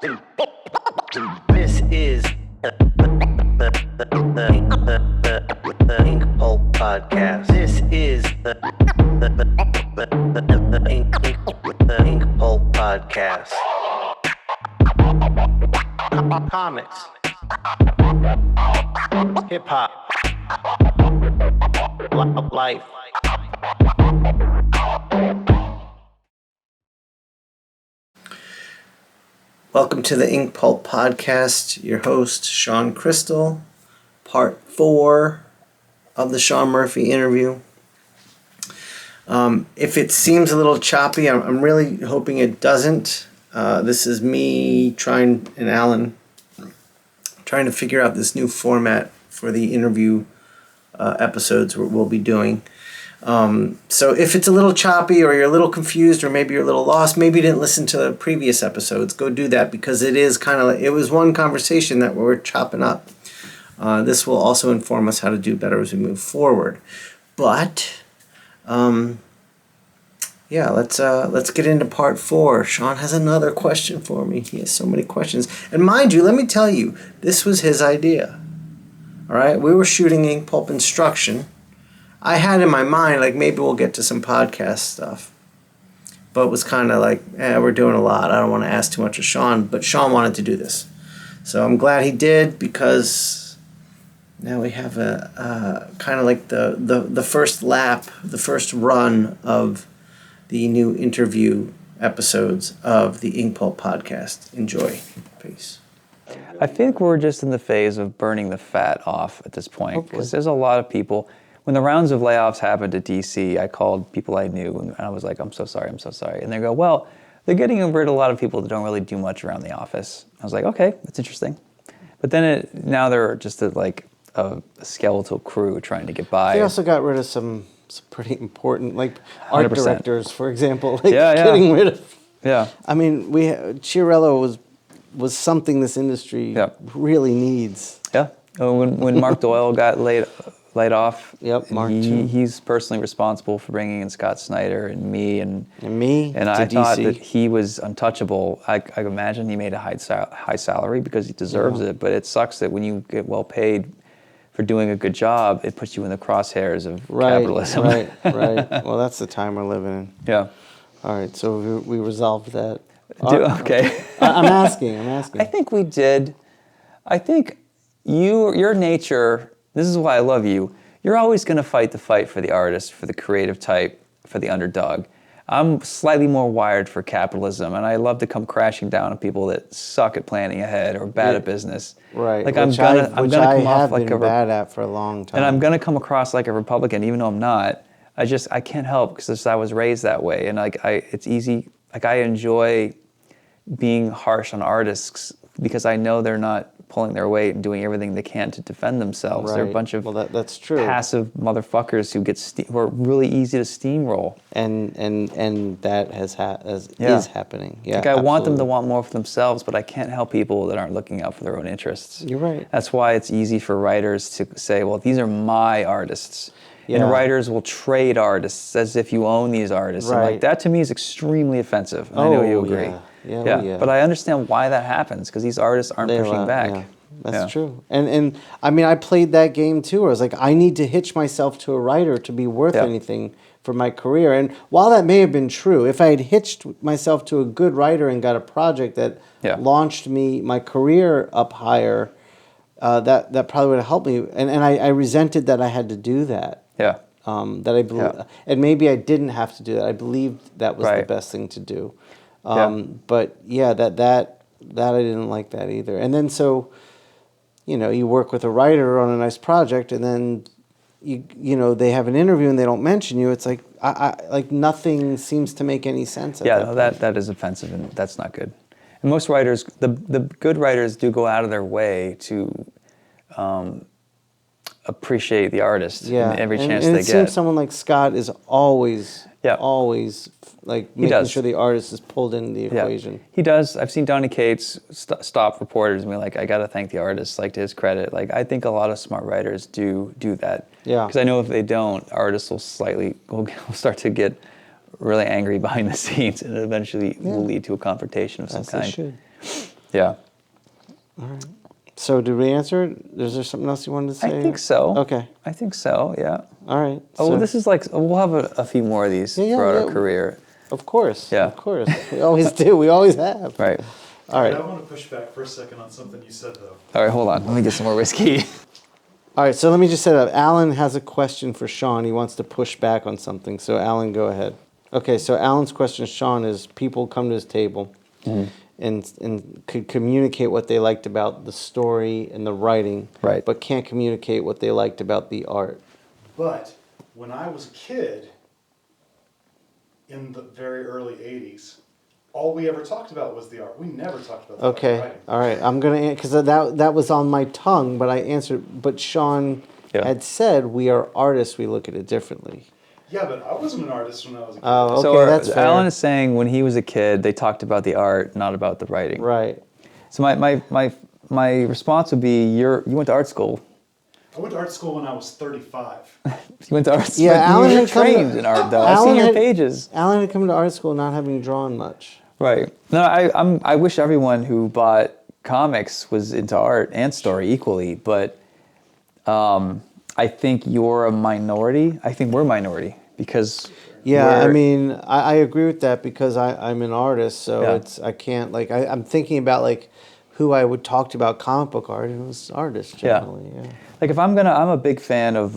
This is the Inkpulp Podcast. This is the Inkpulp Podcast. Comics, hip hop, life. Welcome to the Inkpulp Podcast. Your host, Sean Crystal. Part 4 of the Sean Murphy interview. If it seems a little choppy, I'm really hoping it doesn't. This is me and Alan trying to figure out this new format for the interview episodes we'll be doing. So if it's a little choppy or you're a little confused or maybe you're a little lost, maybe you didn't listen to the previous episodes, go do that because it is kind of like, it was one conversation that we're chopping up. This will also inform us how to do better as we move forward. But, let's get into part 4. Sean has another question for me. He has so many questions. And mind you, let me tell you, this was his idea. All right, we were shooting Inkpulp Instruction. I had in my mind, like, maybe we'll get to some podcast stuff. But it was kind of like, we're doing a lot. I don't want to ask too much of Sean. But Sean wanted to do this. So I'm glad he did because now we have a kind of like the first lap, the first run of the new interview episodes of the Inkpulp Podcast. Enjoy. Peace. I think we're just in the phase of burning the fat off at this point because there's a lot of people. When the rounds of layoffs happened at DC, I called people I knew and I was like, I'm so sorry. And they go, well, they're getting rid of a lot of people that don't really do much around the office. I was like, okay, that's interesting. But then now they're just a skeletal crew trying to get by. They also got rid of some pretty important, like art 100%. Directors, for example, getting rid of. Yeah. I mean, Chiarello was something this industry really needs. Yeah. When Mark Doyle got laid off. Yep, Mark too. He's personally responsible for bringing in Scott Snyder and me. And I to thought DC. that he was untouchable. I imagine he made a high salary because he deserves it, but it sucks that when you get well paid for doing a good job, it puts you in the crosshairs of capitalism. Right. Well, that's the time we're living in. Yeah. All right, so we resolved that. Okay. I'm asking. I think we did. I think your nature, this is why I love you, you're always going to fight the fight for the artist, for the creative type, for the underdog. I'm slightly more wired for capitalism, and I love to come crashing down on people that suck at planning ahead or bad at business. Right, like which I have been bad at for a long time. And I'm going to come across like a Republican, even though I'm not. I can't help because I was raised that way, and it's easy. Like I enjoy being harsh on artists because I know they're not pulling their weight and doing everything they can to defend themselves. Right. They're a bunch of that's true. passive motherfuckers who are really easy to steamroll. And that is happening. Yeah, like I want them to want more for themselves, but I can't help people that aren't looking out for their own interests. You're right. That's why it's easy for writers to say, well, these are my artists. Yeah. And writers will trade artists as if you own these artists. Right. And like that to me is extremely offensive. And I know you agree. Yeah. But I understand why that happens because these artists aren't pushing back. Yeah. That's true. And I mean, I played that game too. I was like, I need to hitch myself to a writer to be worth anything for my career. And while that may have been true, if I had hitched myself to a good writer and got a project that launched my career up higher, that probably would have helped me. And I resented that I had to do that. Yeah. That I believe, and maybe I didn't have to do that. I believed that was the best thing to do. But that I didn't like that either. And then so, you work with a writer on a nice project, and then they have an interview and they don't mention you. It's like like nothing seems to make any sense. That is offensive, and that's not good. And most writers, the good writers, do go out of their way to appreciate the artist every chance they get. It seems someone like Scott is always like making sure the artist is pulled into the equation. He does. I've seen Donny Cates stop reporters and be like, I got to thank the artist, like to his credit. Like I think a lot of smart writers do that. Yeah. Because I know if they don't, artists will start to get really angry behind the scenes, and it eventually will lead to a confrontation of some kind. They should. Yeah. All right. So did we answer it? Is there something else you wanted to say? I think so. Okay. I think so, yeah. All right. Oh, well, this is like, we'll have a few more of these throughout our career. Of course. Yeah. Of course. We always do. We always have. Right. All right. I want to push back for a second on something you said, though. All right, hold on. Let me get some more whiskey. All right. So let me just set up. Alan has a question for Sean. He wants to push back on something. So Alan, go ahead. Okay. So Alan's question, Sean, is people come to his table and could communicate what they liked about the story and the writing, Right. but can't communicate what they liked about the art. But when I was a kid, in the very early 80s, all we ever talked about was the art. We never talked about the Okay, writing. all right. I'm gonna because that was on my tongue, but I answered. But Sean had said we are artists. We look at it differently. Yeah, but I wasn't an artist when I was a kid. Oh, okay, So that's fair. Alan is saying when he was a kid, they talked about the art, not about the writing. Right. So my response would be, you went to art school. I went to art school when I was 35. You went to art school. Yeah, Alan you're had come trained to- in art, though. Alan I've seen your had- pages. Alan had come to art school not having drawn much. Right. No, I wish everyone who bought comics was into art and story equally, but I think you're a minority. I think we're a minority because Yeah, I mean, I agree with that because I'm an artist, so I can't like I'm thinking about like who I would talk to about comic book art. It was artists generally. Yeah. Like if I'm a big fan of,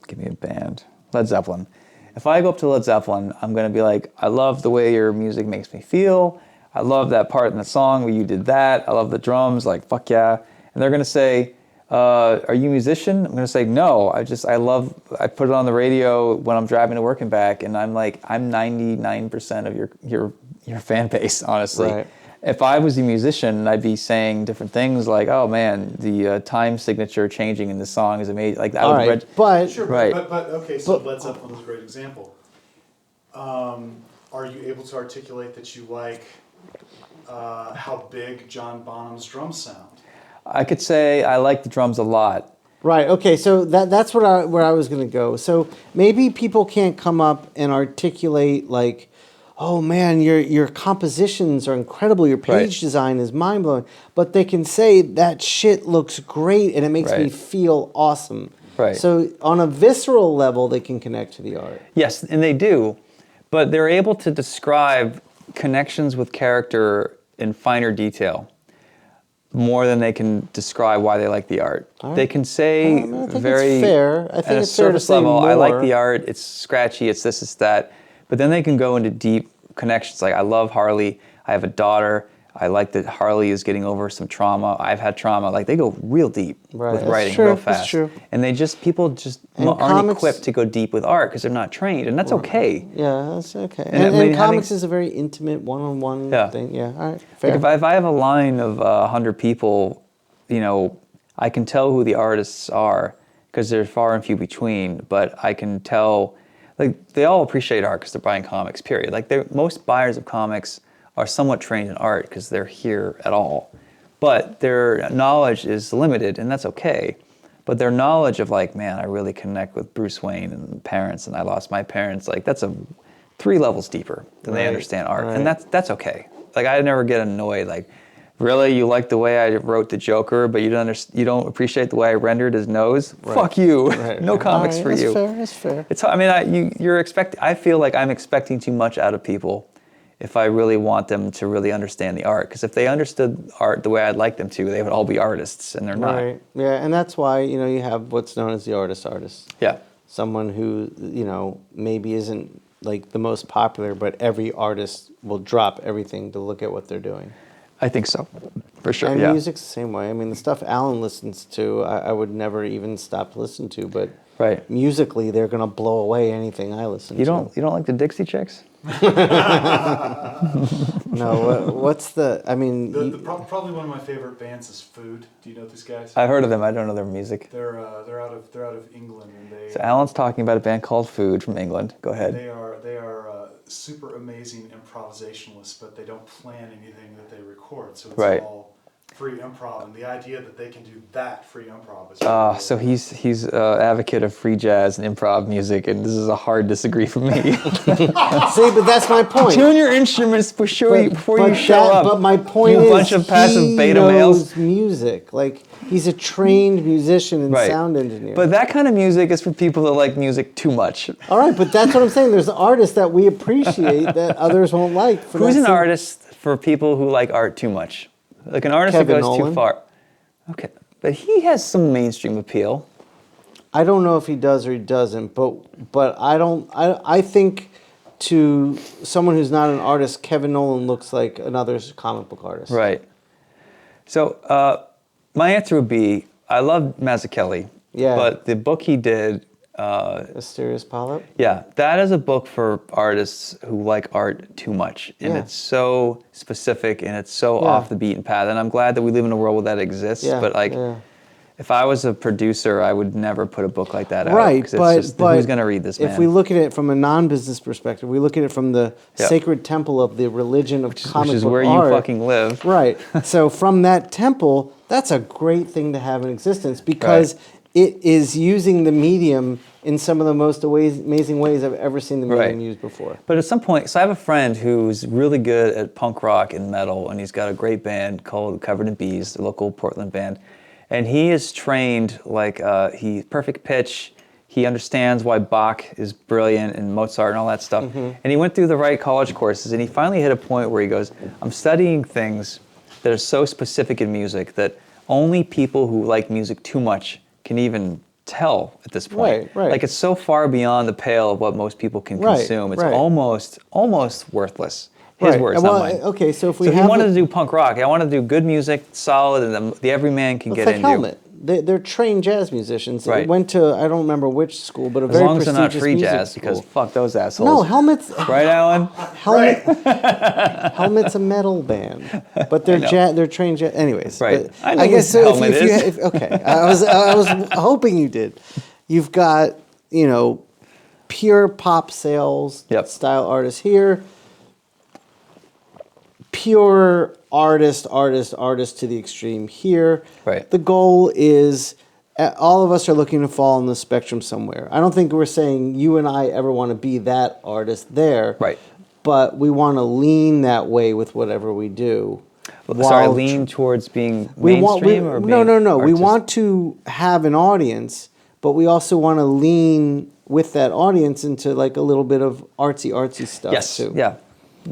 give me a band, Led Zeppelin. If I go up to Led Zeppelin, I'm gonna be like, I love the way your music makes me feel. I love that part in the song where you did that. I love the drums, like fuck yeah. And they're gonna say, are you a musician? I'm gonna say no. I put it on the radio when I'm driving to work and back, and I'm 99% of your fan base, honestly. Right. If I was a musician, I'd be saying different things like, "Oh man, the time signature changing in the song is amazing." Like I All would right, but Sure, Right. but okay, so Led Zeppelin is a great example. Are you able to articulate that you like how big John Bonham's drums sound? I could say I like the drums a lot. right, okay, so that's where I was gonna go. So maybe people can't come up and articulate like, oh man, your compositions are incredible, your page design is mind blowing. But they can say that shit looks great and it makes me feel awesome. Right. So on a visceral level, they can connect to the art. Yes, and they do, but they're able to describe connections with character in finer detail more than they can describe why they like the art. right. They can say I think very it's fair. I think at a it's fair to surface say level, I like more. the art, it's scratchy, it's this, it's that, but then they can go into deep connections. Like I love Harley, I have a daughter, I like that Harley is getting over some trauma, I've had trauma. Like they go real deep Right, with that's writing true, real that's fast. true. And people just And aren't comics- equipped to go deep with art because they're not trained, and that's okay. Yeah, that's okay. And And, I mean, comics having- is a very intimate one-on-one thing. Yeah, all right, fair. Like if I have a line of 100 people, I can tell who the artists are because they're far and few between, but I can tell, like they all appreciate art because they're buying comics, period. Like most buyers of comics are somewhat trained in art because they're here at all. But their knowledge is limited, and that's okay. But their knowledge of like, man, I really connect with Bruce Wayne and parents, and I lost my parents, like that's 3 levels deeper than they understand art. And that's okay. Like I never get annoyed, like, really, you like the way I wrote the Joker, but you don't appreciate the way I rendered his nose? Fuck you. No comics for you. That's fair. It's. I mean, you're expecting. I feel like I'm expecting too much out of people if I really want them to really understand the art. Because if they understood art the way I'd like them to, they would all be artists, and they're not. Right. Yeah, and that's why you have what's known as the artist. Yeah. Someone who maybe isn't like the most popular, but every artist will drop everything to look at what they're doing. I think so, for sure. And yeah. music's the same way. I mean, the stuff Alan listens to, I would never even stop to listen to. But musically, they're gonna blow away anything I listen to. You don't like the Dixie Chicks? No. What's the? I mean, Probably one of my favorite bands is Food. Do you know these guys? I've heard of them. I don't know their music. They're out of England, and they So Alan's talking about a band called Food from England. Go ahead. they are super amazing improvisationalists, but they don't plan anything that they record. So it's all free improv, and the idea that they can do that free improv is So he's advocate of free jazz and improv music, and this is a hard disagree for me. See, but that's my point. Tune your instruments before you show up. But my point you is, bunch of passive he beta knows males. music. Like, he's a trained musician and sound engineer. But that kind of music is for people that like music too much. All right, but that's what I'm saying. There's artists that we appreciate that others won't like. Who's an artist for people who like art too much? Like an artist Kevin that goes Nolan. too far. Okay, but he has some mainstream appeal. I don't know if he does or he doesn't, but I think to someone who's not an artist, Kevin Nolan looks like another comic book artist. Right. So my answer would be, I love Mazzucchelli. Yeah. But the book he did, Mysterious Polyp? yeah, that is a book for artists who like art too much. And it's so specific and it's so off the beaten path. And I'm glad that we live in a world where that exists. Yeah, But like, yeah. if I was a producer, I would never put a book like that out. Right, 'cause it's but, just, but who's going to read this, man? if we look at it from a non-business perspective, we look at it from the sacred temple of the religion of comic book art. Which is where you fucking live. Right. So from that temple, that's a great thing to have in existence because it is using the medium in some of the most amazing ways I've ever seen the medium used before. But at some point, so I have a friend who's really good at punk rock and metal, and he's got a great band called Covered in Bees, the local Portland band. And he is trained like he perfect pitch. He understands why Bach is brilliant and Mozart and all that stuff. And he went through the right college courses, and he finally hit a point where he goes, I'm studying things that are so specific in music that only people who like music too much can even tell at this point. Right. Like it's so far beyond the pale of what most people can consume. It's almost worthless. His words, not mine. Okay, so if we So have he wanted to do punk rock. I wanted to do good music, solid, and the everyman can get like into. Helmet. They're trained jazz musicians. They Right. went to, I don't remember which school, but a As very long as they're not prestigious free music jazz, school. because fuck those assholes. No, Helmet's Right, Alan? Helmet's a metal band, but they're they're trained jazz. Anyways, Right. but I know guess who so. Helmet is. Okay, I was hoping you did. You've got pure pop sales style artists here. Pure artist to the extreme here. Right. The goal is all of us are looking to fall on the spectrum somewhere. I don't think we're saying you and I ever want to be that artist there. Right. But we want to lean that way with whatever we do. Sorry, lean towards being mainstream or being No. We artistic? want to have an audience, but we also want to lean with that audience into like a little bit of artsy stuff too. Yeah.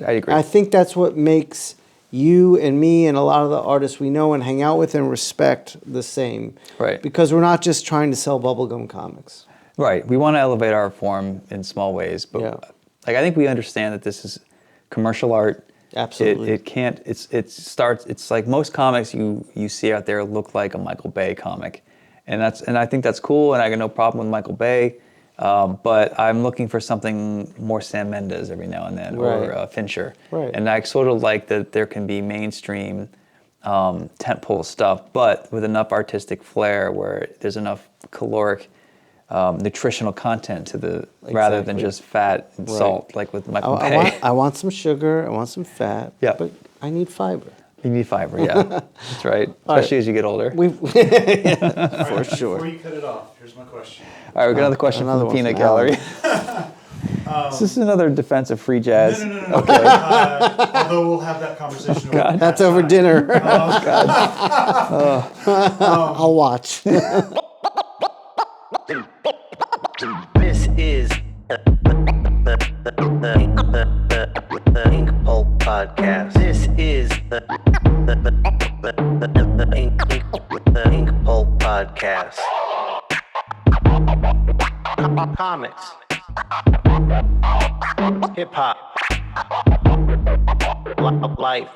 I agree. I think that's what makes you and me and a lot of the artists we know and hang out with and respect the same. Right. Because we're not just trying to sell bubblegum comics. Right. We want to elevate our form in small ways, but like I think we understand that this is commercial art. Absolutely. It can't. It's like most comics you see out there look like a Michael Bay comic, and I think that's cool, and I got no problem with Michael Bay. But I'm looking for something more Sam Mendes every now and then, or Fincher. Right. And I sort of like that there can be mainstream tentpole stuff, but with enough artistic flair where there's enough caloric, nutritional content to the rather than just fat and salt, like with Michael Bay. I want some sugar, I want some fat, but I need fiber. You need fiber, yeah. That's right. Especially as you get older. For sure. Before you cut it off, here's my question. All right, we got another question from the one Peanut from Gallery. This is another defense of free jazz. No. Okay. Although we'll have that conversation. That's over dinner. Oh, God. I'll watch. This is the Inkpulp Podcast. This is the Inkpulp Podcast. Comics, hip hop, life.